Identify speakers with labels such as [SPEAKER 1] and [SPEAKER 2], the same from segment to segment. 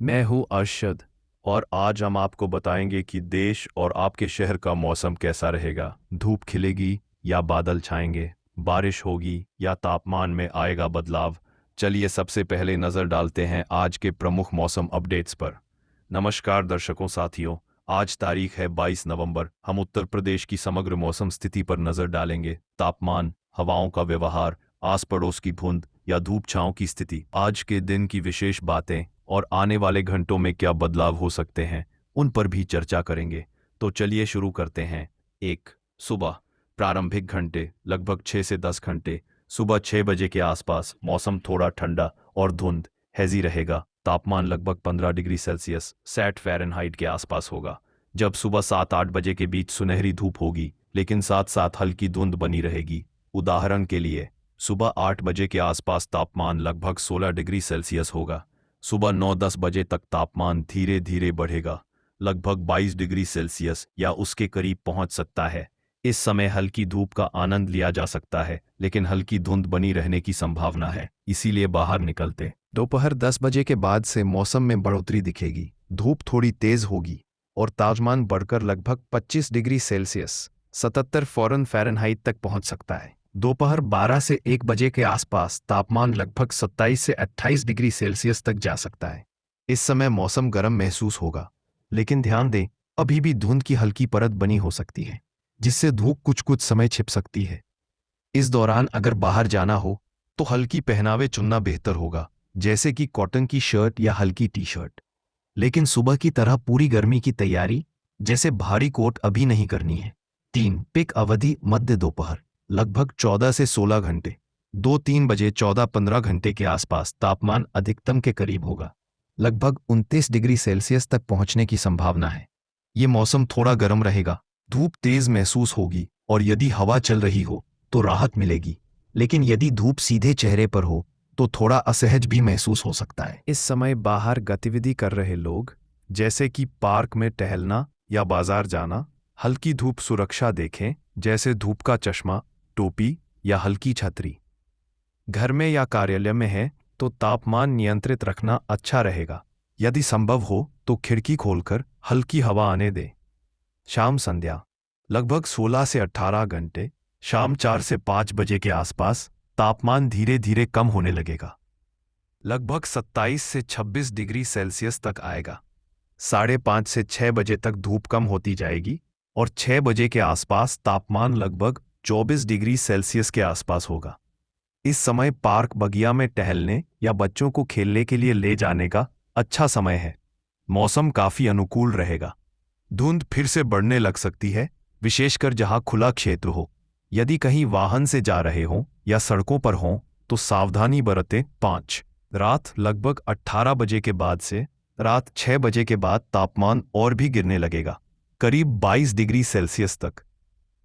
[SPEAKER 1] मैं हूँ अरशद और आज हम आपको बताएंगे कि देश और आपके शहर का मौसम कैसा रहेगा। धूप खिलेगी या बादल छाएंगे, बारिश होगी या तापमान में आएगा बदलाव। चलिए सबसे पहले नज़र डालते हैं आज के प्रमुख मौसम अपडेट्स पर। नमस्कार दर्शकों साथियों, आज तारीख है 22 नवंबर। हम उत्तर प्रदेश की समग्र मौसम स्थिति पर नज़र डालेंगे। तापमान, हवाओं का व्यवहार, आस पड़ोस की धुंध या धूप छांव की स्थिति, आज के दिन की विशेष बातें और आने वाले घंटों में क्या बदलाव हो सकते हैं, उन पर भी चर्चा करेंगे। तो चलिए शुरू करते हैं। एक, सुबह। प्रारंभिक घंटे लगभग 6 से 10 घंटे। सुबह 6 बजे के आसपास मौसम थोड़ा ठंडा और धुंध हैजी रहेगा। तापमान लगभग 15 डिग्री सेल्सियस 60 फ़ारेनहाइट के आसपास होगा। जब सुबह 7-8 बजे के बीच सुनहरी धूप होगी, लेकिन साथ साथ हल्की धुंध बनी रहेगी। उदाहरण के लिए, सुबह 8 बजे के आसपास तापमान लगभग 16 डिग्री सेल्सियस होगा। सुबह 9-10 बजे तक तापमान धीरे धीरे बढ़ेगा, लगभग 22 डिग्री सेल्सियस या उसके करीब पहुंच सकता है। इस समय हल्की धूप का आनंद लिया जा सकता है, लेकिन हल्की धुंध बनी रहने की संभावना है, इसीलिए बाहर निकलते। दोपहर 10 बजे के बाद से मौसम में बढ़ोतरी दिखेगी। धूप थोड़ी तेज होगी और तापमान बढ़कर लगभग 25 डिग्री सेल्सियस 77 फ़ारेनहाइट तक पहुंच सकता है। दोपहर 12 से 1 बजे के आसपास तापमान लगभग 27 से 28 डिग्री सेल्सियस तक जा सकता है। इस समय मौसम गर्म महसूस होगा, लेकिन ध्यान दें, अभी भी धुंध की हल्की परत बनी हो सकती है, जिससे धूप कुछ कुछ समय छिप सकती है। इस दौरान अगर बाहर जाना हो तो हल्की पहनावे चुनना बेहतर होगा, जैसे कि कॉटन की शर्ट या हल्की टी शर्ट। लेकिन सुबह की तरह पूरी गर्मी की तैयारी, जैसे भारी कोट, अभी नहीं करनी है। 3, पिक अवधि मध्य दोपहर लगभग 14 से 16 घंटे। 2-3 बजे 14-15 घंटे के आसपास तापमान अधिकतम के करीब होगा, लगभग 29 डिग्री सेल्सियस तक पहुंचने की संभावना है। ये मौसम थोड़ा गर्म रहेगा, धूप तेज महसूस होगी और यदि हवा चल रही हो तो राहत मिलेगी। लेकिन यदि धूप सीधे चेहरे पर हो तो थोड़ा असहज भी महसूस हो सकता है। इस समय बाहर गतिविधि कर रहे लोग, जैसे कि पार्क में टहलना या बाजार जाना, हल्की धूप सुरक्षा देखें, जैसे धूप का चश्मा, टोपी या हल्की छतरी। घर में या कार्यालय में है तो तापमान नियंत्रित रखना अच्छा रहेगा। यदि संभव हो तो खिड़की खोलकर हल्की हवा आने दें। शाम संध्या लगभग 16 से 18 घंटे। शाम 4 से 5 बजे के आसपास तापमान धीरे धीरे कम होने लगेगा, लगभग 27 से 26 डिग्री सेल्सियस तक आएगा। 5:30 से 6 बजे तक धूप कम होती जाएगी और 6 बजे के आसपास तापमान लगभग 24 डिग्री सेल्सियस के आसपास होगा। इस समय पार्क, बगिया में टहलने या बच्चों को खेलने के लिए ले जाने का अच्छा समय है। मौसम काफी अनुकूल रहेगा। धुंध फिर से बढ़ने लग सकती है, विशेषकर जहां खुला क्षेत्र हो। यदि कहीं वाहन से जा रहे हों या सड़कों पर हों तो सावधानी बरतें। 5, रात लगभग 18 बजे के बाद से रात 6 बजे के बाद तापमान और भी गिरने लगेगा, करीब 22 डिग्री सेल्सियस तक।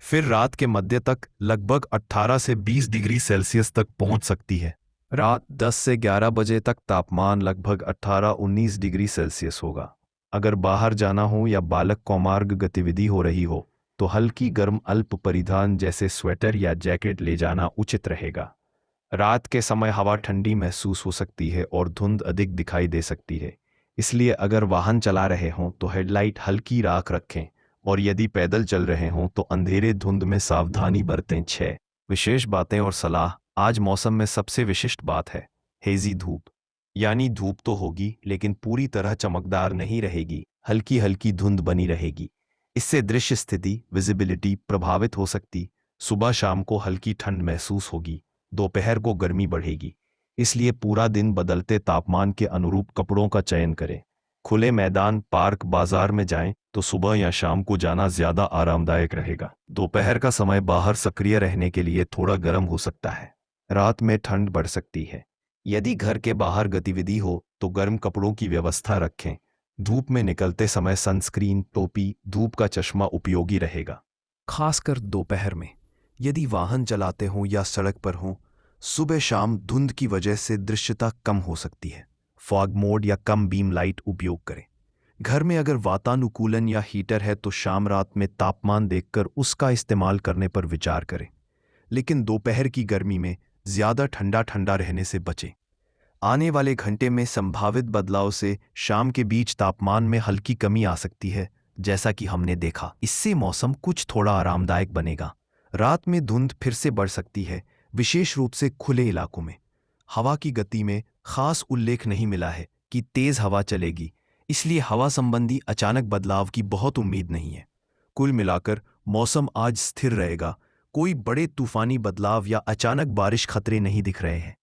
[SPEAKER 1] फिर रात के मध्य तक लगभग 18 से 20 डिग्री सेल्सियस तक पहुंच सकती है। रात 10 से 11 बजे तक तापमान लगभग 18-19 डिग्री सेल्सियस होगा। अगर बाहर जाना हो या बालक कौमार्ग गतिविधि हो रही हो तो हल्की गर्म अल्प परिधान जैसे स्वेटर या जैकेट ले जाना उचित रहेगा। रात के समय हवा ठंडी महसूस हो सकती है और धुंध अधिक दिखाई दे सकती है, इसलिए अगर वाहन चला रहे हों तो हेडलाइट हल्की राख रखें और यदि पैदल चल रहे हों तो अंधेरे धुंध में सावधानी बरतें। 6, विशेष बातें और सलाह। आज मौसम में सबसे विशिष्ट बात है हेजी धूप, यानी धूप तो होगी लेकिन पूरी तरह चमकदार नहीं रहेगी, हल्की हल्की धुंध बनी रहेगी। इससे दृश्य स्थिति, विजिबिलिटी प्रभावित हो सकती। सुबह शाम को हल्की ठंड महसूस होगी, दोपहर को गर्मी बढ़ेगी, इसलिए पूरा दिन बदलते तापमान के अनुरूप कपड़ों का चयन करें। खुले मैदान, पार्क, बाजार में जाएं तो सुबह या शाम को जाना ज्यादा आरामदायक रहेगा। दोपहर का समय बाहर सक्रिय रहने के लिए थोड़ा गर्म हो सकता है। रात में ठंड बढ़ सकती है। यदि घर के बाहर गतिविधि हो तो गर्म कपड़ों की व्यवस्था रखें। धूप में निकलते समय सनस्क्रीन, टोपी, धूप का चश्मा उपयोगी रहेगा, खासकर दोपहर में। यदि वाहन चलाते हों या सड़क पर हों, सुबह शाम धुंध की वजह से दृश्यता कम हो सकती है। फॉग मोड या कम बीम लाइट उपयोग करें। घर में अगर वातानुकूलन या हीटर है तो शाम रात में तापमान देखकर उसका इस्तेमाल करने पर विचार करें, लेकिन दोपहर की गर्मी में ज्यादा ठंडा ठंडा रहने से बचें। आने वाले घंटे में संभावित बदलाव से शाम के बीच तापमान में हल्की कमी आ सकती है, जैसा कि हमने देखा। इससे मौसम कुछ थोड़ा आरामदायक बनेगा। रात में धुंध फिर से बढ़ सकती है, विशेष रूप से खुले इलाकों में। हवा की गति में खास उल्लेख नहीं मिला है कि तेज हवा चलेगी, इसलिए हवा संबंधी अचानक बदलाव की बहुत उम्मीद नहीं है। कुल मिलाकर मौसम आज स्थिर रहेगा। कोई बड़े तूफानी बदलाव या अचानक बारिश खतरे नहीं दिख रहे हैं।